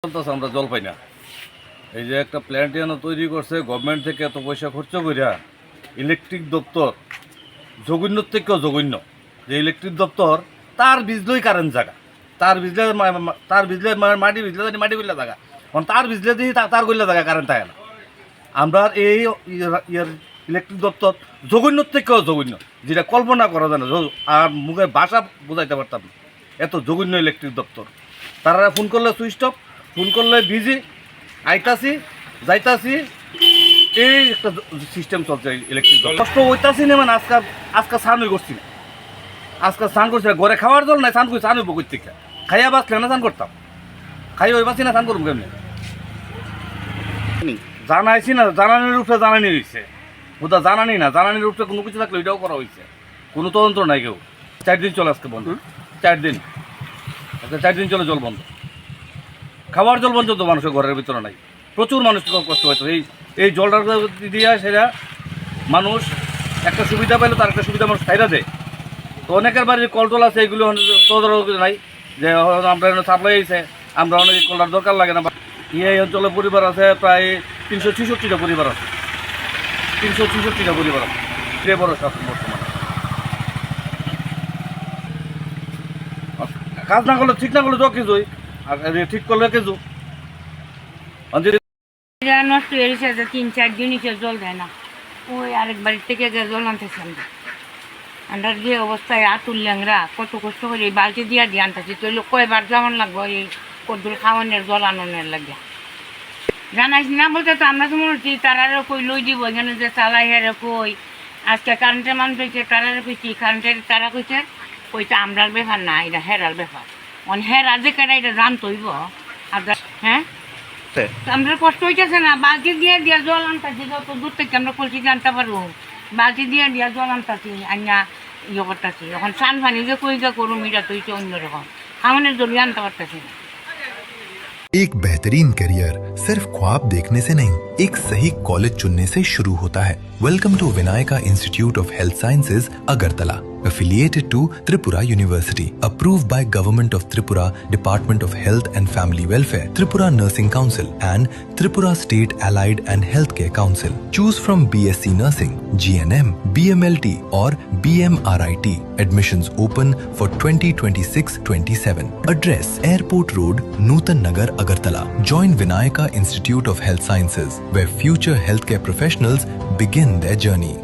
চলতেছে, আমরা জল পাই না। এই যে একটা প্ল্যান্ট তৈরি করছে গভর্নমেন্ট থেকে এত পয়সা খরচ করিয়া, ইলেকট্রিক দপ্তর জঘন্যর থেকেও জঘন্য। যে ইলেকট্রিক দপ্তর তার বিজলই কারেন্ট জায়গা, তার বিজলে মাটি বিজলে মাটি করলে জায়গা, কারণ তার বিজলে দিয়ে তার করলে জায়গা কারেন্ট থাকে না। আমরা এই ইয়ার ইলেকট্রিক দপ্তর জঘন্যর থেকেও জঘন্য, যেটা কল্পনা করা যায় না, আর মুখের ভাষা বোঝাইতে পারতাম না, এত জঘন্য ইলেকট্রিক দপ্তর। তারা ফোন করলে সুইচ অফ, ফোন করলে বিজি, আইতাছি যাইতাছি, এই একটা সিস্টেম চলছে ইলেকট্রিক দপ্তর। কষ্ট হইতাছি না, মানে আজকে স্নান করছি না, আজকে স্নান করছি না, ঘরে খাওয়ার জল নাই, স্নান করছি, স্নান হইব থেকে খাইয়া বাঁচলে না স্নান করতাম, খাইয়া ওই বাঁচি না স্নান করবো কেমনি? জানাইছি না, জানানির উপরে জানানি হয়েছে, ওটা জানানি না, জানানির উপরে কোনো কিছু থাকলে ওইটাও করা হয়েছে, কোনো তদন্ত নাই। কেউ 4 দিন চলে আজকে বন্ধ, 4 দিন, আজকে 4 দিন চলে জল বন্ধ, খাওয়ার জল বন্ধ তো মানুষের ঘরের ভিতরে নাই। প্রচুর মানুষ কষ্ট হয়তো এই জলটা দিয়া, সেটা মানুষ একটা সুবিধা পাইলে তার একটা সুবিধা মানুষ খাইরা দেয়। তো অনেকের বাড়ির কলটল আছে, এগুলো তদারক নাই, যে আমরা সাপ্লাই হয়েছে, আমরা অনেক কলটার দরকার লাগে না। এই অঞ্চলে পরিবার আছে প্রায় 366টা পরিবার আছে, 366টা পরিবার আছে, সে বড় শাসন বর্তমানে। কাজ না করলে, ঠিক না করলে তো কিছুই, আর ঠিক করলে কিছু নষ্ট হয়ে গেছে, 3-4 দিন জল দেয় না। ওই আরেক বাড়ির থেকে যে জল আনতেছে আমরা যে অবস্থায় আতুল ল্যাংরা কত কষ্ট করে এই বালতি দিয়ে আনতেছি, তো কয়বার যেমন লাগবো এই কদ্দুর খাওয়ানোর জল আননের লাগে। জানাইস না বলতে তো আমরা তো মনে হচ্ছি তারারও কই লই দিব, এখানে যে চালাই হেরে কই আজকে কারেন্টের মানুষ হয়েছে, তারারে কইছি কারেন্টের, তারা কইছে কইটা আমরার ব্যাপার না, এটা হেরার ব্যাপার। হেরা যে কেটা এটা জানতে হইব। আপনার হ্যাঁ আমরা কষ্ট হইতেছে না, বালতি দিয়ে দিয়া জল আনতাছি, যত দূর থেকে আমরা কলসি আনতে পারবো, বালতি দিয়ে দিয়া জল আনতাছি, আনিয়া ইয়ে করতেছি। এখন সান পানি যে কই যা করুম এটা তো হইছে অন্যরকম, আমাদের জলিয়ে আনতে পারতেছি না। एक बेहतरीन करियर सिर्फ ख्वाब देखने से नहीं, एक सही कॉलेज चुनने से शुरू होता है। Welcome to Vinayaka Institute of Health Sciences Agartala, affiliated to Tripura University, approved by Government of Tripura, Department of Health and Family Welfare, Tripura Nursing Council and Tripura State Allied and Healthcare Council. Choose from BSc Nursing, GNM, BMLT or BMRIT. Admissions open for 2026-27. Address Airport Road, Nutan Nagar, Agartala. Join Vinayaka Institute of Health Sciences, where future healthcare professionals begin their journey.